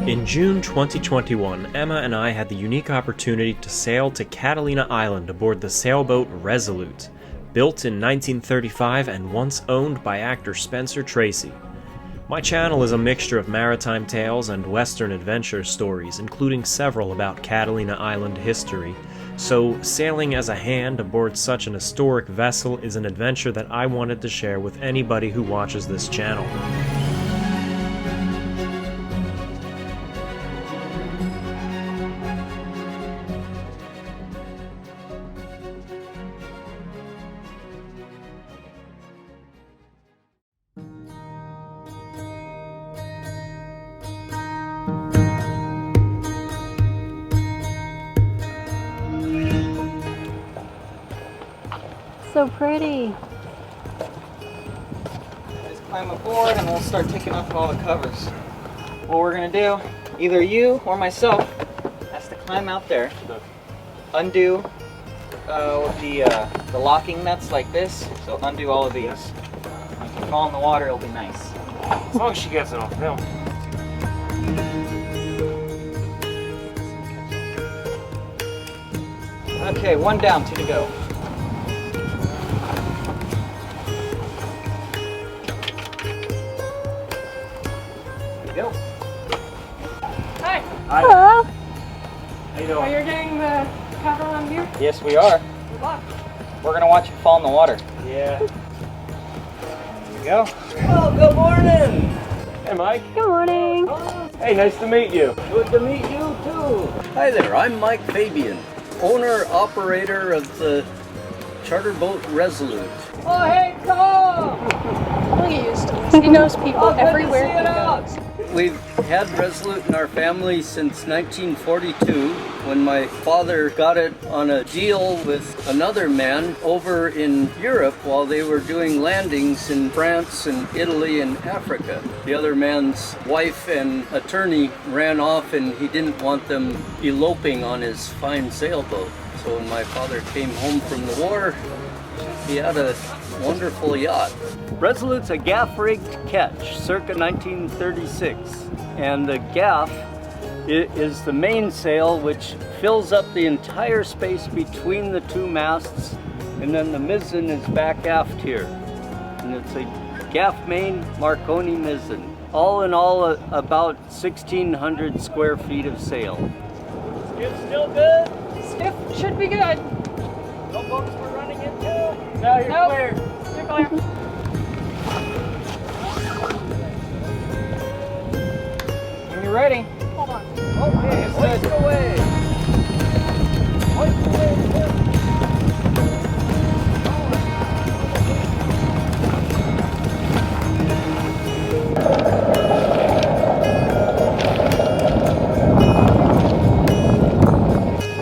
In June 2021, Emma and I had the unique opportunity to sail to Catalina Island aboard the sailboat Resolute, built in 1935 and once owned by actor Spencer Tracy. My channel is a mixture of maritime tales and Western adventure stories, including several about Catalina Island history, so sailing as a hand aboard such an historic vessel is an adventure that I wanted to share with anybody who watches this channel. So pretty. Just climb aboard and we'll start taking off all the covers. What we're gonna do, either you or myself has to climb out there, undo the locking nuts like this. So undo all of these. If you fall in the water, it'll be nice. As long as she gets it on film. Okay, one down, two to go. Go. Hi. Hello. How you doing? Are you getting the Avalon view? Yes, we are. Good luck. We're gonna watch you fall in the water. Yeah. There you go. Oh, good morning. Hey, Mike. Good morning. Hey, nice to meet you. Good to meet you too. Hi there, I'm Mike Fabian, owner-operator of the charter boat Resolute. Oh, hey, Tom! He'll get used to this. He knows people everywhere he goes. We've had Resolute in our family since 1942 when my father got it on a deal with another man over in Europe while they were doing landings in France and Italy and Africa. The other man's wife and attorney ran off and he didn't want them eloping on his fine sailboat. So when my father came home from the war, he had a wonderful yacht. Resolute's a gaff-rigged ketch, circa 1936. And the gaff is the mainsail, which fills up the entire space between the two masts, and then the mizzen is back aft here. And it's a gaff main Marconi mizzen. All in all, about 1,600 square feet of sail. Skiff still good? Skiff should be good. No boats we're running into? Now you're Nope. clear. You're clear. When you're ready. Hold on. Okay, hoist away. Hoist away.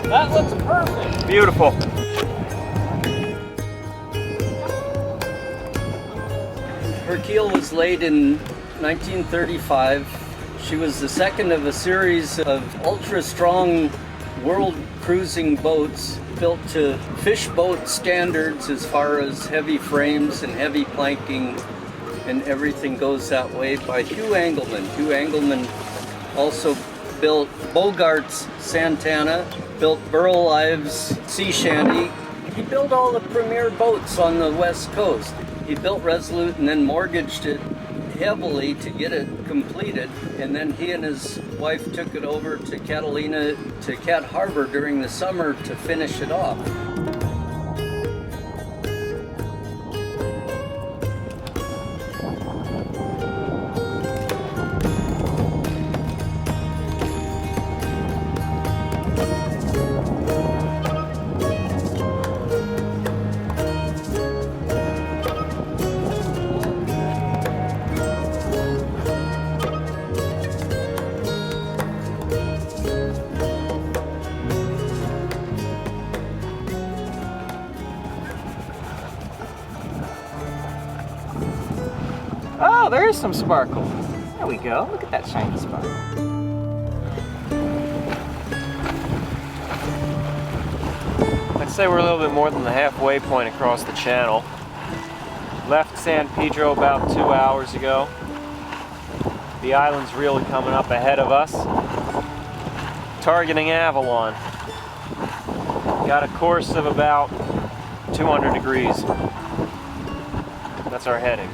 That looks perfect. Beautiful. Her keel was laid in 1935. She was the second of a series of ultra-strong world cruising boats built to fish boat standards as far as heavy frames and heavy planking, and everything goes that way by Hugh Engelman. Hugh Engelman also built Bogart's Santana, built Burl Ives' Sea Shanty. He built all the premier boats on the West Coast. He built Resolute and then mortgaged it heavily to get it completed, and then he and his wife took it over to Catalina, to Cat Harbor during the summer to finish it off. Oh, there is some sparkle. There we go. Look at that shiny sparkle. Let's say we're a little bit more than the halfway point across the channel. Left San Pedro about 2 hours ago. The island's really coming up ahead of us. Targeting Avalon. Got a course of about 200 degrees. That's our heading.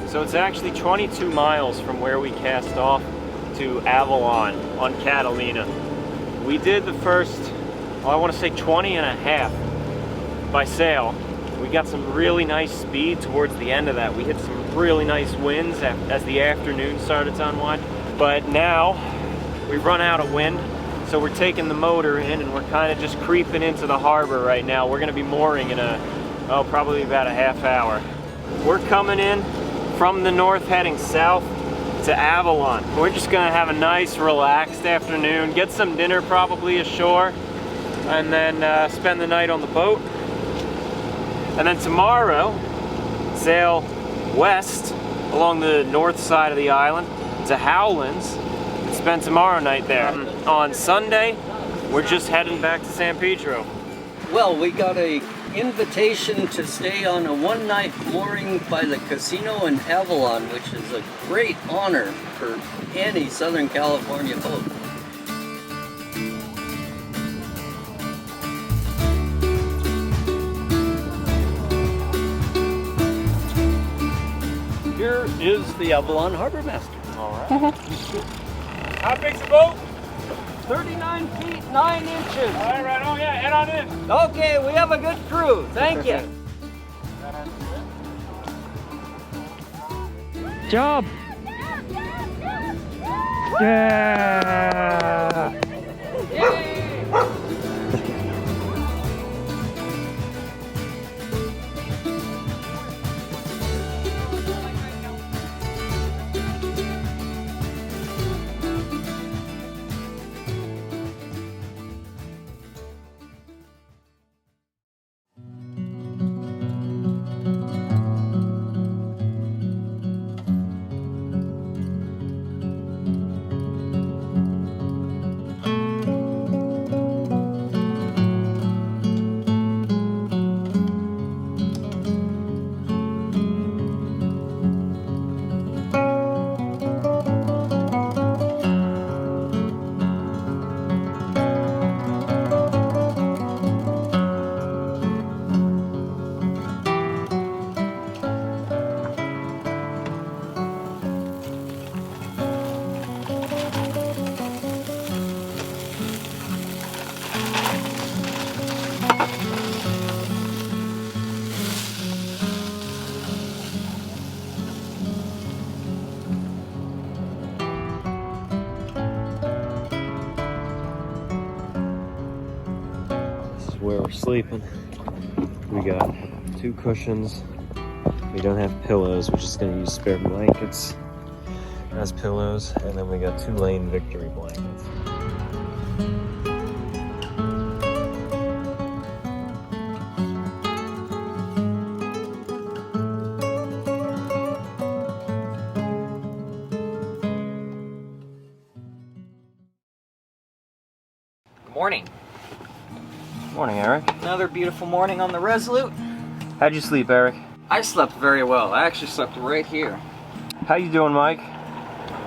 So it's actually 22 miles from where we cast off to Avalon on Catalina. We did the first, well, I want to say 20 and a half by sail. We got some really nice speed towards the end of that. We hit some really nice winds as the afternoon started to unwind. But now we've run out of wind, so we're taking the motor in and we're kind of just creeping into the harbor right now. We're going to be mooring in probably about a half hour. We're coming in from the north heading south to Avalon. We're just gonna have a nice relaxed afternoon, get some dinner probably ashore, and then spend the night on the boat. And then tomorrow, sail west along the north side of the island to Howlands and spend tomorrow night there. On Sunday, we're just heading back to San Pedro. Well, we got a invitation to stay on a one-night mooring by the casino in Avalon, which is a great honor for any Southern California boat. Here is the Avalon Harbor Master. All right. How big's the boat? 39 feet 9 inches. All right, right on, yeah, head on in. Okay, we have a good crew. Thank you. Job. Yeah. Where we're sleeping. We got 2 cushions. We don't have pillows. We're just gonna use spare blankets as pillows, and then we got 2 Lane Victory blankets. Good morning. Morning, Eric. Another beautiful morning on the Resolute. How'd you sleep, Eric? I slept very well. I actually slept right here. How you doing, Mike?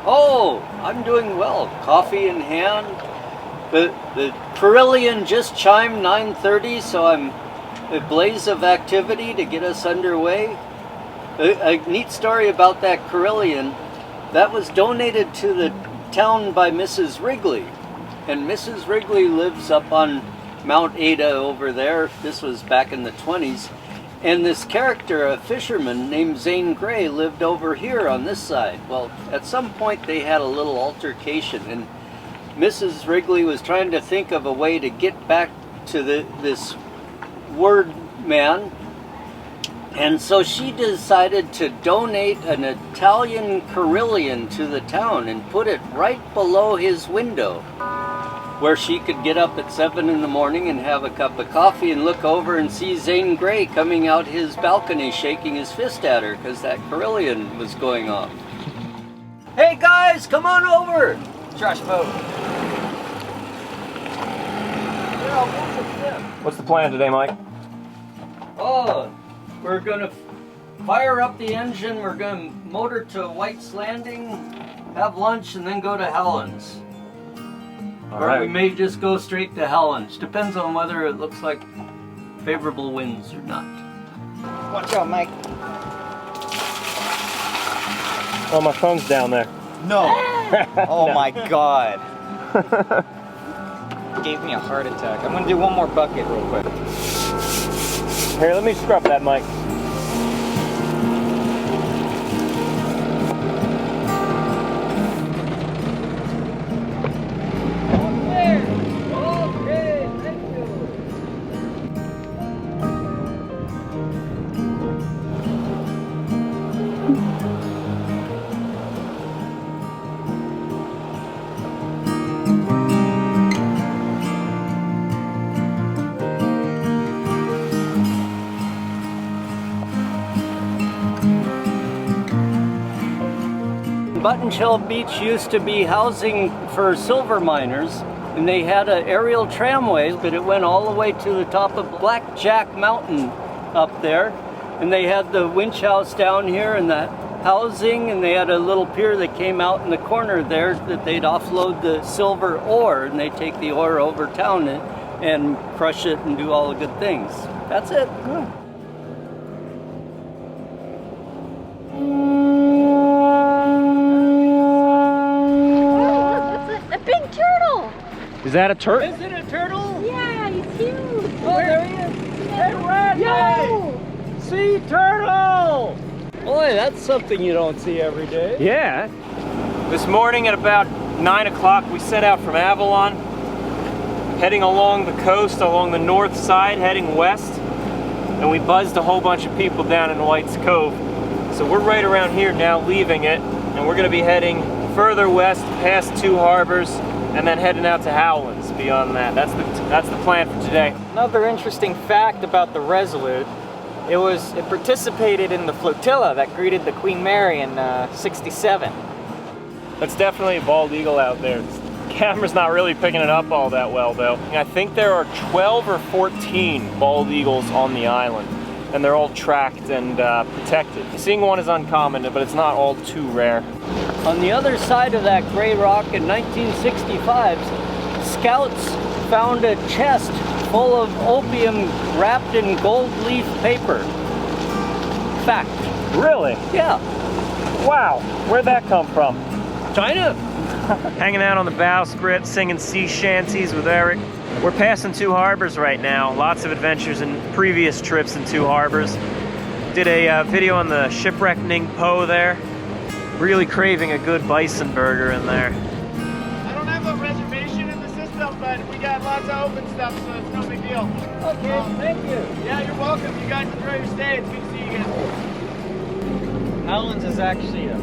Oh, I'm doing well. Coffee in hand. The Carillon just chimed 9:30, so I'm a blaze of activity to get us underway. A neat story about that Carillon. That was donated to the town by Mrs. Wrigley. And Mrs. Wrigley lives up on Mount Ada over there. This was back in the 20s. And this character, a fisherman named Zane Grey, lived over here on this side. Well, at some point they had a little altercation, and Mrs. Wrigley was trying to think of a way to get back to this word man. And so she decided to donate an Italian carillon to the town and put it right below his window, where she could get up at 7 in the morning and have a cup of coffee and look over and see Zane Grey coming out his balcony shaking his fist at her because that carillon was going off. Hey guys, come on over! Trash boat. What's the plan today, Mike? Oh, we're gonna fire up the engine, we're gonna motor to White's Landing, have lunch, and then go to Howlands. Or we may just go straight to Howlands. Depends on whether it looks like favorable winds or not. Watch out, Mike. Oh, my phone's down there. No. Oh my God. Gave me a heart attack. I'm gonna do one more bucket real quick. Here, let me scrub that, Mike. Okay, thank you. Button Shell Beach used to be housing for silver miners, and they had an aerial tramway, but it went all the way to the top of Blackjack Mountain up there. And they had the winch house down here and the housing, and they had a little pier that came out in the corner there that they'd offload the silver ore, and they take the ore over town and crush it and do all the good things. That's it. Yeah. Is that a turtle? Is it a turtle? Yeah, he's huge. Oh, there he is. Hey, Randy! Sea turtle! Boy, that's something you don't see every day. Yeah. This morning at about 9 o'clock, we set out from Avalon, heading along the coast, along the north side, heading west, and we buzzed a whole bunch of people down in White's Cove. So we're right around here now, leaving it, and we're going to be heading further west, past 2 harbors, and then heading out to Howlands beyond that. That's the plan for today. Another interesting fact about the Resolute, it participated in the flotilla that greeted the Queen Mary in '67. That's definitely a bald eagle out there. The camera's not really picking it up all that well though. I think there are 12 or 14 bald eagles on the island, and they're all tracked and protected. Seeing one is uncommon, but it's not all too rare. On the other side of that gray rock in 1965, scouts found a chest full of opium wrapped in gold leaf paper. Fact. Really? Yeah. Wow. Where'd that come from? China. Hanging out on the bowsprit, singing sea shanties with Eric. We're passing 2 harbors right now. Lots of adventures in previous trips in 2 harbors. Did a video on the shipwreck Ningpo there. Really craving a good bison burger in there. I don't have a reservation in the system, but we got lots of open stuff, so it's no big deal. Okay, thank you. Yeah, you're welcome. You guys enjoy your stay. It's good to see you again. Howlands is actually a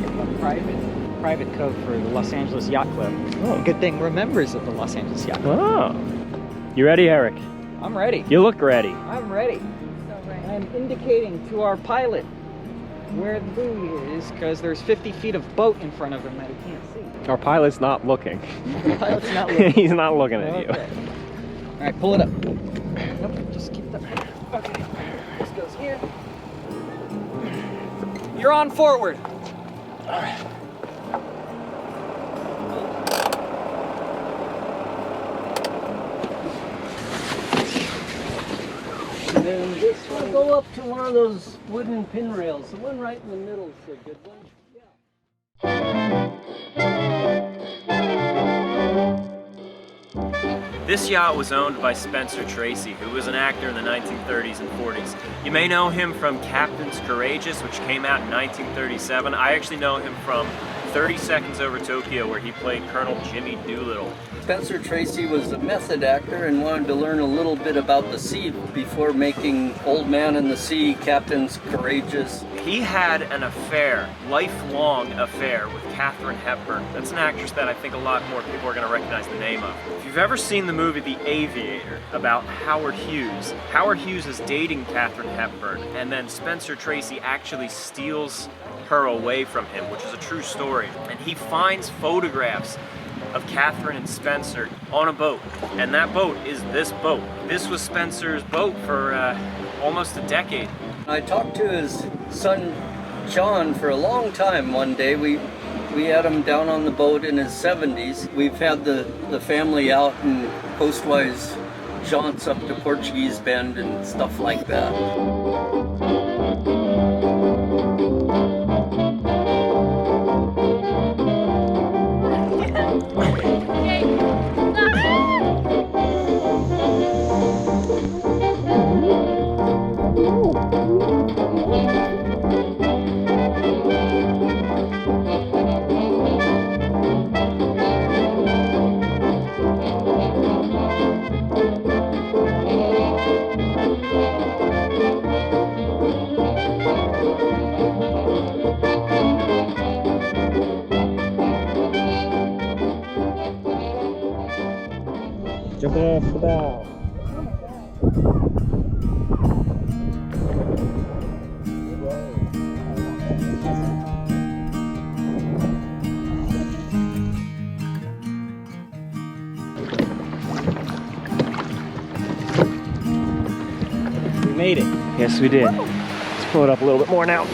private cove for the Los Angeles Yacht Club. Oh. Good thing we're members of the Los Angeles Yacht Club. Oh. You ready, Eric? I'm ready. You look ready. I'm ready. I'm indicating to our pilot where the buoy is, because there's 50 feet of boat in front of him that he can't see. Our pilot's not looking. The pilot's not looking. He's not looking at you. All right, pull it up. Nope, just keep that. Okay, this goes here. You're on forward. All right. And then this one go up to one of those wooden pin rails. The one right in the middle is a good one. Yeah. This yacht was owned by Spencer Tracy, who was an actor in the 1930s and 40s. You may know him from Captain's Courageous, which came out in 1937. I actually know him from 30 Seconds Over Tokyo, where he played Colonel Jimmy Doolittle. Spencer Tracy was a method actor and wanted to learn a little bit about the sea before making Old Man in the Sea, Captain's Courageous. He had an affair, lifelong affair, with Katharine Hepburn. That's an actress that I think a lot more people are going to recognize the name of. If you've ever seen the movie The Aviator about Howard Hughes is dating Katharine Hepburn, and then Spencer Tracy actually steals her away from him, which is a true story. And he finds photographs of Katharine and Spencer on a boat, and that boat is this boat. This was Spencer's boat for almost a decade. I talked to his son John for a long time one day. We had him down on the boat in his 70s. We've had the family out in coastwise jaunts up to Portuguese Bend and stuff like that. Jump off the bow. We made it. Yes, we did. Let's pull it up a little bit more now.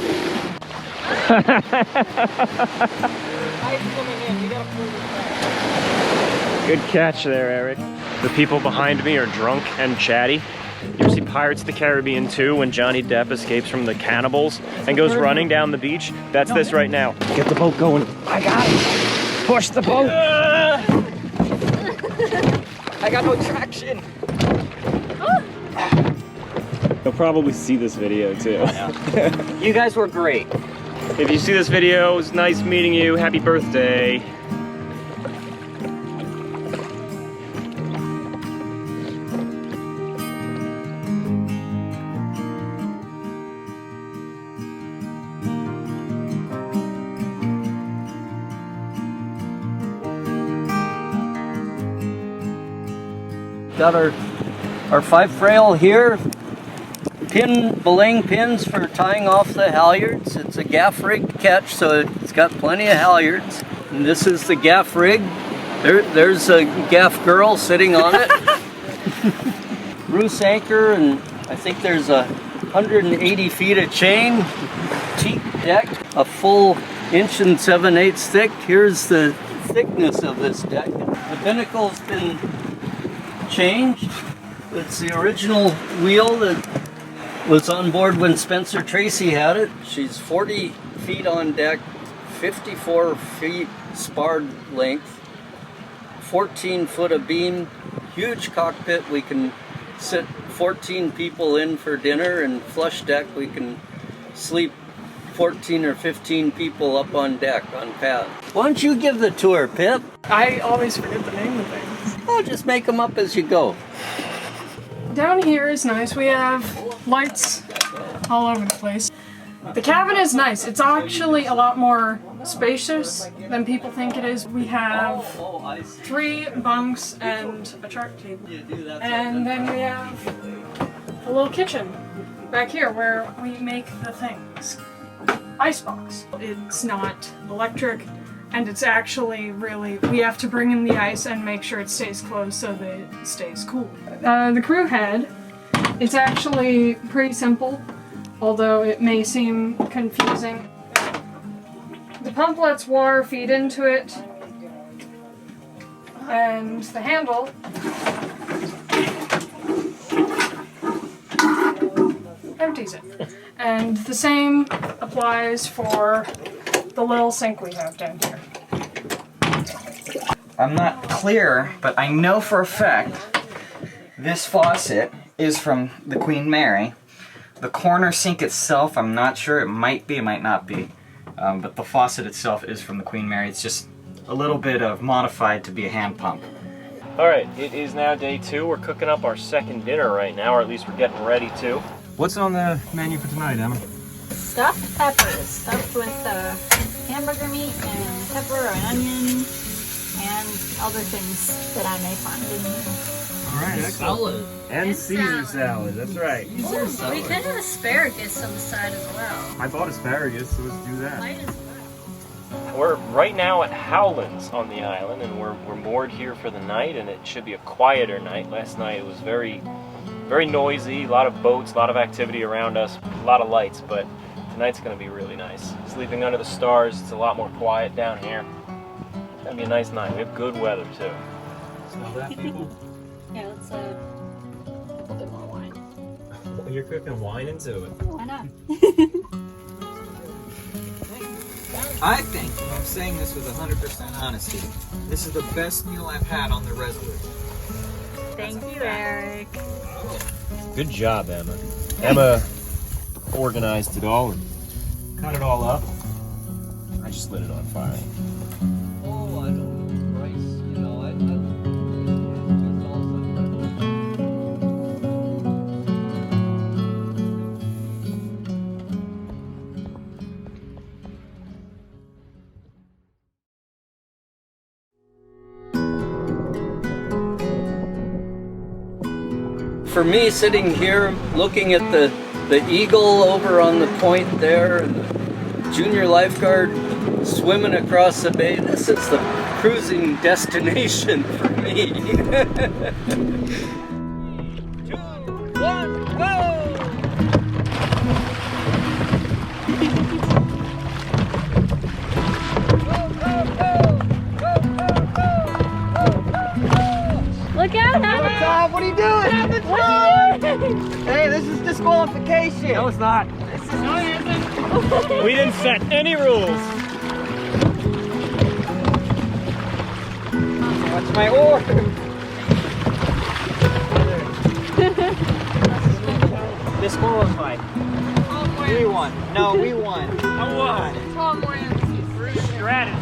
Good catch there, Eric. The people behind me are drunk and chatty. You ever see Pirates of the Caribbean 2 when Johnny Depp escapes from the cannibals and goes running down the beach? That's this right now. Get the boat going. I got it. Push the boat. I got no traction. You'll probably see this video too. You guys were great. If you see this video, it was nice meeting you. Happy birthday. Got our 5 rail here, belaying pins for tying off the halyards. It's a gaff rig catch, so it's got plenty of halyards. And this is the gaff rig. There's a gaff girl sitting on it. Roost anchor, and I think there's 180 feet of chain. Teak deck, a full 1 7/8 thick. Here's the thickness of this deck. The binnacle's been changed. It's the original wheel that was on board when Spencer Tracy had it. She's 40 feet on deck, 54 feet sparred length, 14 foot of beam, huge cockpit. We can sit 14 people in for dinner, and flush deck we can sleep 14 or 15 people up on deck on pad. Why don't you give the tour, Pip? I always forget the name of things. Oh, just make them up as you go. Down here is nice. We have lights all over the place. The cabin is nice. It's actually a lot more spacious than people think it is. We have 3 bunks and a chart table. And then we have a little kitchen back here where we make the things. Icebox. It's not electric, and it's actually really, we have to bring in the ice and make sure it stays closed so that it stays cool. The crew head, it's actually pretty simple, although it may seem confusing. The pump lets water feed into it, and the handle empties it. And the same applies for the little sink we have down here. I'm not clear, but I know for a fact This faucet is from the Queen Mary. The corner sink itself, I'm not sure. It might be, it might not be. But the faucet itself is from the Queen Mary. It's just a little bit of modified to be a hand pump. Alright, it is now day 2. We're cooking up our second dinner right now, or at least we're getting ready to. What's on the menu for tonight, Emma? Stuffed peppers, stuffed with hamburger meat and pepper and onion and other things that I may find in here. All right, Salad. And Caesar salad, that's right. Ooh, we could have asparagus on the side as well. I bought asparagus, so let's do that. Might as well. We're right now at Howlands on the island, and we're moored here for the night, and it should be a quieter night. Last night it was very noisy, a lot of boats, a lot of activity around us, a lot of lights, but tonight's going to be really nice. Sleeping under the stars, it's a lot more quiet down here. It's going to be a nice night. We have good weather too. Smell that, people? Yeah, let's a little bit more wine. You're cooking wine into it. Why not? I think, and I'm saying this with 100% honesty, this is the best meal I've had on the Resolute. Thank you, Eric. Good job, Emma. Emma organized it all and cut it all up. I just lit it on fire. Oh, I don't rice, you know, I For me, sitting here looking at the eagle over on the point there, and the junior lifeguard swimming across the bay, this is the cruising destination for me. 3, 2, 1, go! Look out, Hannah! Tom, what are you doing? What are you doing? Hey, this is disqualification. No, it's not. We didn't set any rules. What's my oar? Disqualified. We won. No, we won. I won. 12 more empties. Strategy.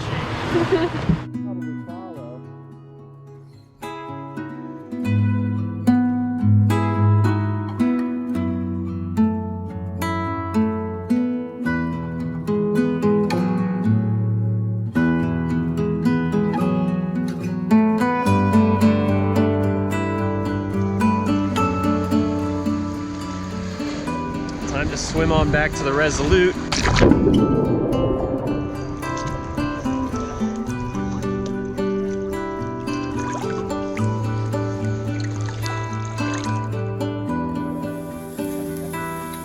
Time to swim on back to the Resolute.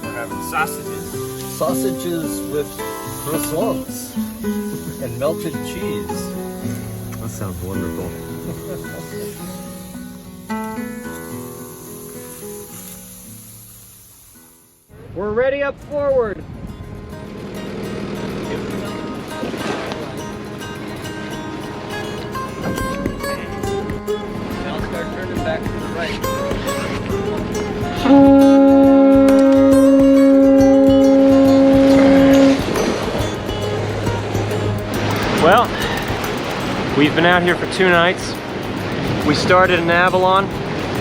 We're having sausages. Sausages with croissants and melted cheese. That sounds wonderful. We're ready up forward. Now start turning back to the right. Well, we've been out here for 2 nights. We started in Avalon,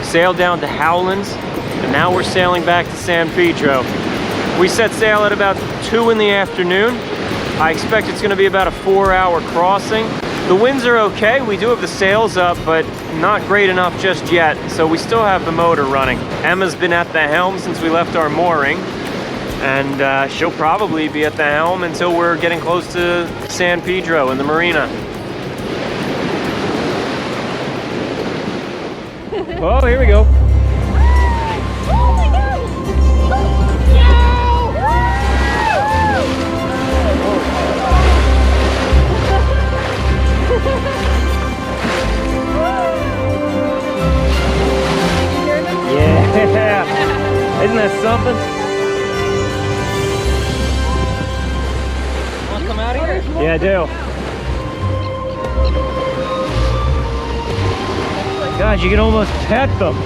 sailed down to Howlands, and now we're sailing back to San Pedro. We set sail at about 2 in the afternoon. I expect it's going to be about a 4-hour crossing. The winds are okay. We do have the sails up, but not great enough just yet, so we still have the motor running. Emma's been at the helm since we left our mooring, and she'll probably be at the helm until we're getting close to San Pedro in the marina. Oh, here we go. Oh my God! Yeah! Isn't that something? Want to come out of here? Yeah, I do. God, you can almost pet them.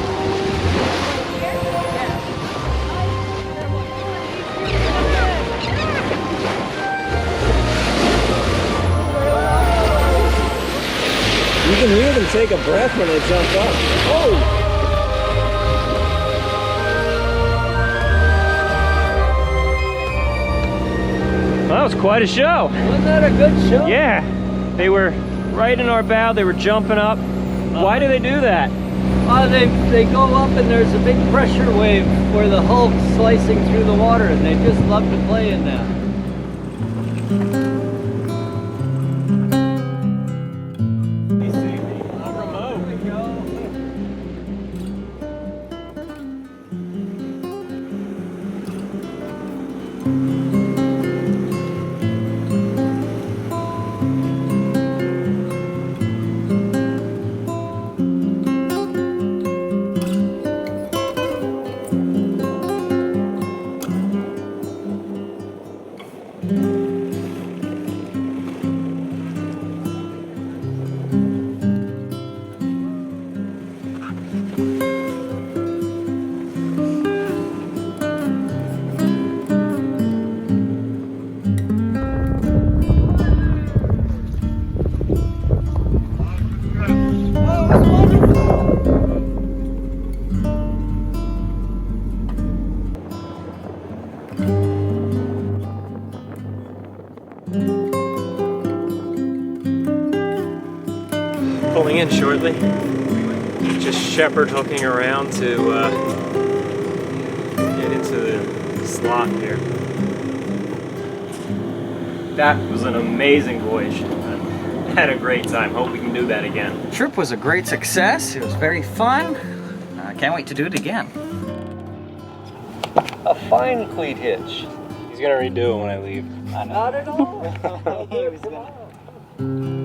can hear them take a breath when they jump up. Oh! Well, that was quite a show. Wasn't that a good show? Yeah, they were right in our bow, they were jumping up. Why do they do that? They go up and there's a big pressure wave where the hull's slicing through the water, and they just love to play in that. Pulling in shortly. Just shepherd hooking around to get into the slot here. That was an amazing voyage. I had a great time. Hope we can do that again. The trip was a great success. It was very fun. I can't wait to do it again. A fine cleat hitch. He's gonna redo it when I leave. Not at all. He was gonna...